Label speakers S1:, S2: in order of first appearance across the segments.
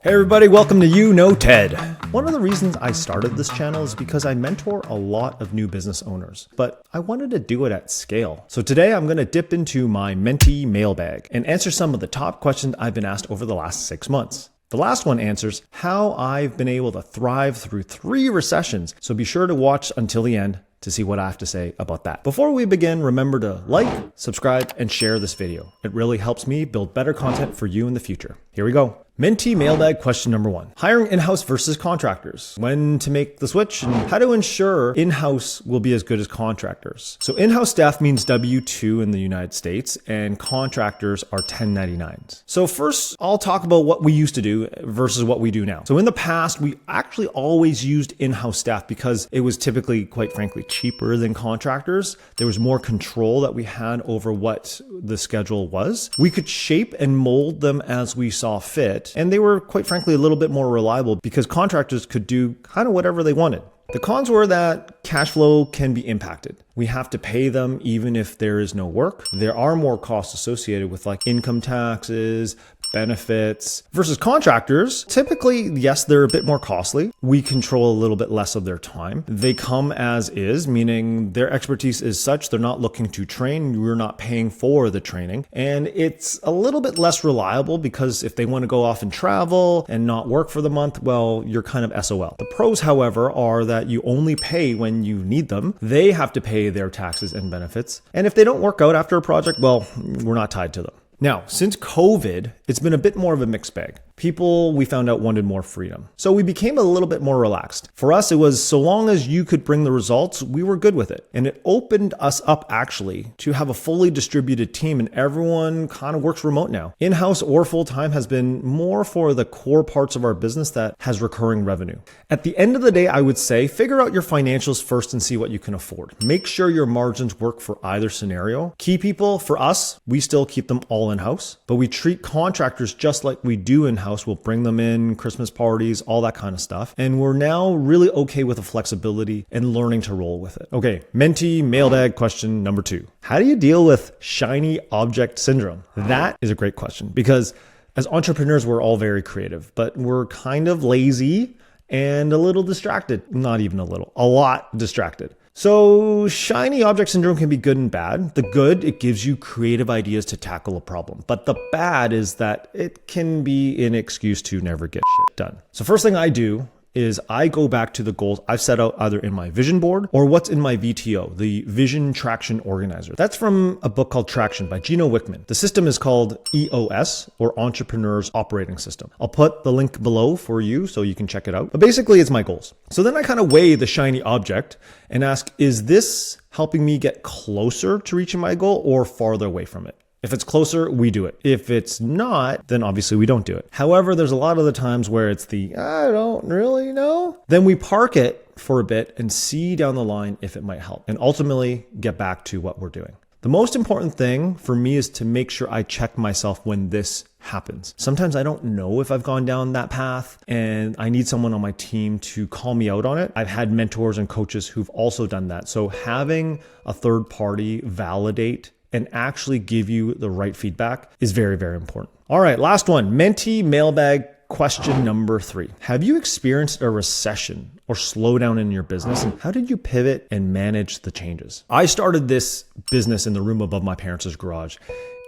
S1: Hey everybody, welcome to You Know TED. One of the reasons I started this channel is because I mentor a lot of new business owners, but I wanted to do it at scale. So today I'm going to dip into my Mentee mailbag and answer some of the top questions I've been asked over the last 6 months. The last one answers how I've been able to thrive through 3 recessions, so be sure to watch until the end to see what I have to say about that. Before we begin, remember to like, subscribe, and share this video. It really helps me build better content for you in the future. Here we go. Mentee mailbag question number 1. Hiring in-house versus contractors. When to make the switch and how to ensure in-house will be as good as contractors. So in-house staff means W-2 in the United States and contractors are 1099s. So first, I'll talk about what we used to do versus what we do now. So in the past, we actually always used in-house staff because it was typically, quite frankly, cheaper than contractors. There was more control that we had over what the schedule was. We could shape and mold them as we saw fit. And they were, quite frankly, a little bit more reliable because contractors could do kind of whatever they wanted. The cons were that cash flow can be impacted. We have to pay them even if there is no work. There are more costs associated with like income taxes, benefits versus contractors. Typically, yes, they're a bit more costly. We control a little bit less of their time. They come as is, meaning their expertise is such they're not looking to train. We're not paying for the training. And it's a little bit less reliable because if they want to go off and travel and not work for the month, well, you're kind of SOL. The pros, however, are that you only pay when you need them. They have to pay their taxes and benefits. And if they don't work out after a project, well, we're not tied to them. Now, since COVID, it's been a bit more of a mixed bag. People, we found out, wanted more freedom. So we became a little bit more relaxed. For us, it was so long as you could bring the results, we were good with it. And it opened us up actually to have a fully distributed team and everyone kind of works remote now. In-house or full-time has been more for the core parts of our business that has recurring revenue. At the end of the day, I would say figure out your financials first and see what you can afford. Make sure your margins work for either scenario. Key people, for us, we still keep them all in-house, but we treat contractors just like we do in-house. We'll bring them in, Christmas parties, all that kind of stuff. And we're now really okay with the flexibility and learning to roll with it. Okay, Mentee mailbag question number 2. How do you deal with shiny object syndrome? That is a great question because as entrepreneurs, we're all very creative, but we're kind of lazy and a little distracted. Not even a little, a lot distracted. So shiny object syndrome can be good and bad. The good, it gives you creative ideas to tackle a problem. But the bad is that it can be an excuse to never get shit done. So first thing I do is I go back to the goals I've set out either in my vision board or what's in my VTO, the Vision Traction Organizer. That's from a book called Traction by Gino Wickman. The system is called EOS, or Entrepreneur's Operating System. I'll put the link below for you so you can check it out. But basically it's my goals. So then I kind of weigh the shiny object and ask, is this helping me get closer to reaching my goal or farther away from it? If it's closer, we do it. If it's not, then obviously we don't do it. However, there's a lot of the times where it's the, I don't really know. Then we park it for a bit and see down the line if it might help and ultimately get back to what we're doing. The most important thing for me is to make sure I check myself when this happens. Sometimes I don't know if I've gone down that path and I need someone on my team to call me out on it. I've had mentors and coaches who've also done that. So having a third party validate and actually give you the right feedback is very, very important. All right, last one, Mentee mailbag question number 3. Have you experienced a recession or slowdown in your business? And how did you pivot and manage the changes? I started this business in the room above my parents' garage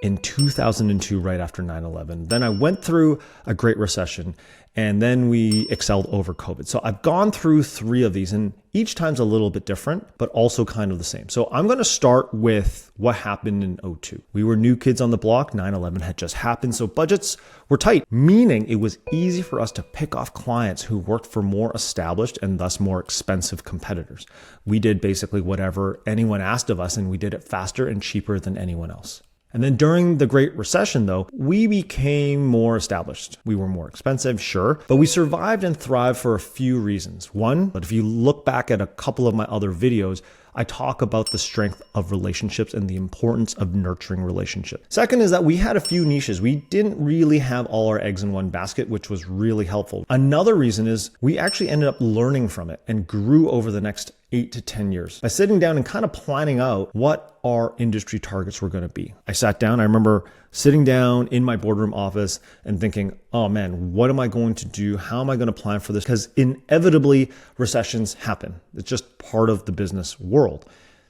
S1: in 2002, right after 9/11. Then I went through a Great Recession and then we excelled over COVID. So I've gone through 3 of these and each time's a little bit different, but also kind of the same. So I'm going to start with what happened in 2002. We were new kids on the block. 9/11 had just happened. So budgets were tight, meaning it was easy for us to pick off clients who worked for more established and thus more expensive competitors. We did basically whatever anyone asked of us and we did it faster and cheaper than anyone else. And then during the Great Recession, though, we became more established. We were more expensive, sure, but we survived and thrived for a few reasons. One, but if you look back at a couple of my other videos, I talk about the strength of relationships and the importance of nurturing relationships. Second is that we had a few niches. We didn't really have all our eggs in one basket, which was really helpful. Another reason is we actually ended up learning from it and grew over the next 8 to 10 years by sitting down and kind of planning out what our industry targets were going to be. I sat down. I remember sitting down in my boardroom office and thinking, oh man, what am I going to do? How am I going to plan for this? Because inevitably recessions happen. It's just part of the business world.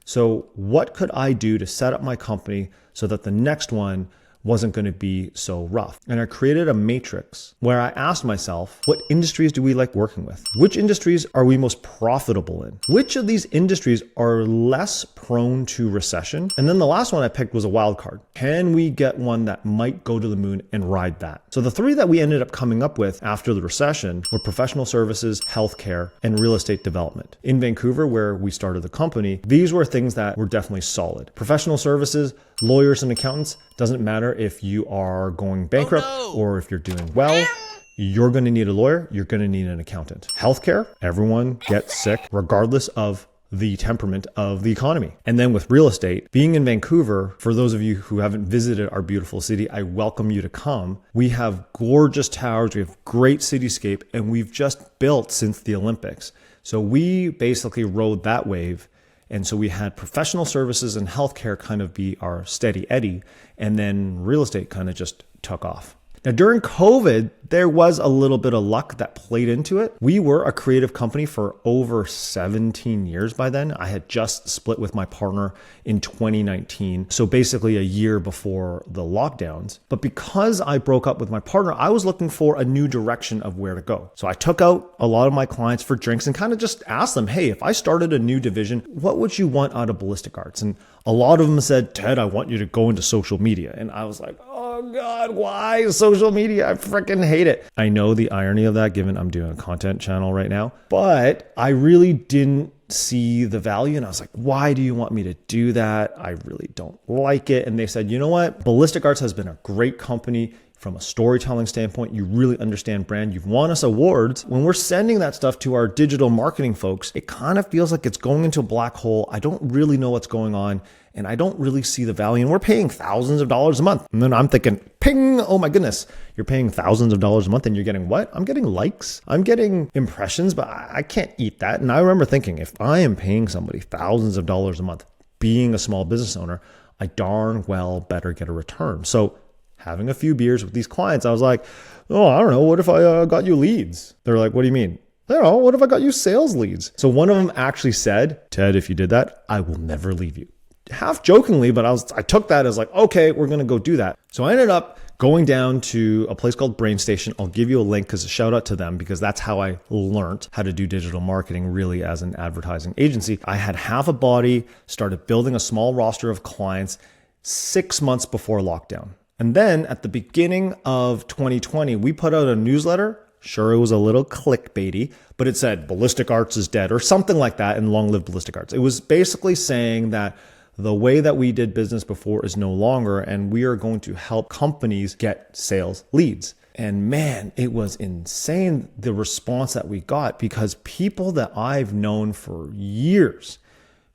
S1: So what could I do to set up my company so that the next one wasn't going to be so rough? And I created a matrix where I asked myself, what industries do we like working with? Which industries are we most profitable in? Which of these industries are less prone to recession? And then the last one I picked was a wild card. Can we get one that might go to the moon and ride that? So the three that we ended up coming up with after the recession were professional services, healthcare, and real estate development. In Vancouver, where we started the company, these were things that were definitely solid. Professional services, lawyers and accountants, doesn't matter if you are going bankrupt or if you're doing well, you're going to need a lawyer, you're going to need an accountant. Healthcare, everyone gets sick regardless of the temperament of the economy. And then with real estate, being in Vancouver, for those of you who haven't visited our beautiful city, I welcome you to come. We have gorgeous towers, we have great cityscape, and we've just built since the Olympics. So we basically rode that wave. And so we had professional services and healthcare kind of be our steady eddy, and then real estate kind of just took off. Now, during COVID, there was a little bit of luck that played into it. We were a creative company for over 17 years by then. I had just split with my partner in 2019. So basically a year before the lockdowns. But because I broke up with my partner, I was looking for a new direction of where to go. So I took out a lot of my clients for drinks and kind of just asked them, hey, if I started a new division, what would you want out of Ballistic Arts? And a lot of them said, Ted, I want you to go into social media. And I was like, oh God, why social media? I freaking hate it. I know the irony of that given I'm doing a content channel right now, but I really didn't see the value. And I was like, why do you want me to do that? I really don't like it. And they said, you know what? Ballistic Arts has been a great company. From a storytelling standpoint, you really understand brand. You've won us awards. When we're sending that stuff to our digital marketing folks, it kind of feels like it's going into a black hole. I don't really know what's going on, and I don't really see the value. And we're paying thousands of dollars a month. And then I'm thinking, ping, oh my goodness, you're paying thousands of dollars a month and you're getting what? I'm getting likes. I'm getting impressions, but I can't eat that. And I remember thinking, if I am paying somebody thousands of dollars a month, being a small business owner, I darn well better get a return. So having a few beers with these clients, I was like, oh, I don't know. What if I got you leads? They're like, what do you mean? I don't know. What if I got you sales leads? So one of them actually said, Ted, if you did that, I will never leave you. Half jokingly, but I took that as like, okay, we're going to go do that. So I ended up going down to a place called Brain Station. I'll give you a link because a shout out to them because that's how I learned how to do digital marketing really as an advertising agency. I had half a body, started building a small roster of clients 6 months before lockdown. And then at the beginning of 2020, we put out a newsletter. Sure, it was a little clickbaity, but it said Ballistic Arts is dead or something like that, and long live Ballistic Arts. It was basically saying that the way that we did business before is no longer, and we are going to help companies get sales leads. And man, it was insane the response that we got because people that I've known for years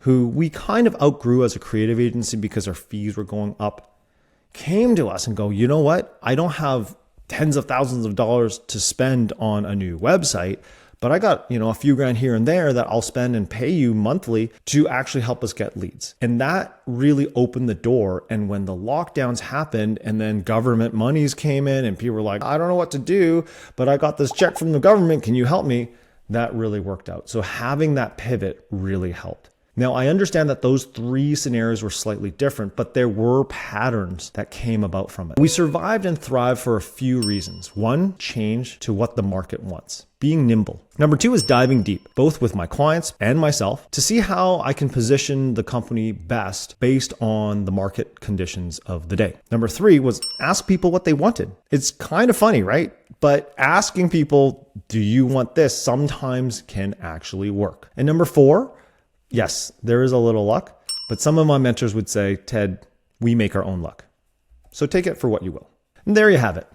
S1: who we kind of outgrew as a creative agency because our fees were going up came to us and go, you know what? I don't have tens of thousands of dollars to spend on a new website, but I got, a few grand here and there that I'll spend and pay you monthly to actually help us get leads. And that really opened the door. And when the lockdowns happened and then government monies came in and people were like, I don't know what to do, but I got this check from the government. Can you help me? That really worked out. So having that pivot really helped. Now, I understand that those three scenarios were slightly different, but there were patterns that came about from it. We survived and thrived for a few reasons. One, change to what the market wants, being nimble. Number two is diving deep, both with my clients and myself, to see how I can position the company best based on the market conditions of the day. Number three was ask people what they wanted. It's kind of funny, right? But asking people, do you want this, sometimes can actually work. And number four, yes, there is a little luck, but some of my mentors would say, Ted, we make our own luck. So take it for what you will. And there you have it.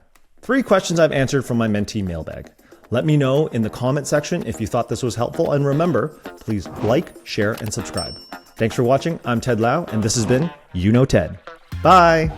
S1: 3 questions I've answered from my Mentee mailbag. Let me know in the comment section if you thought this was helpful. And remember, please like, share, and subscribe. Thanks for watching. I'm Ted Lau, and this has been You Know Ted. Bye.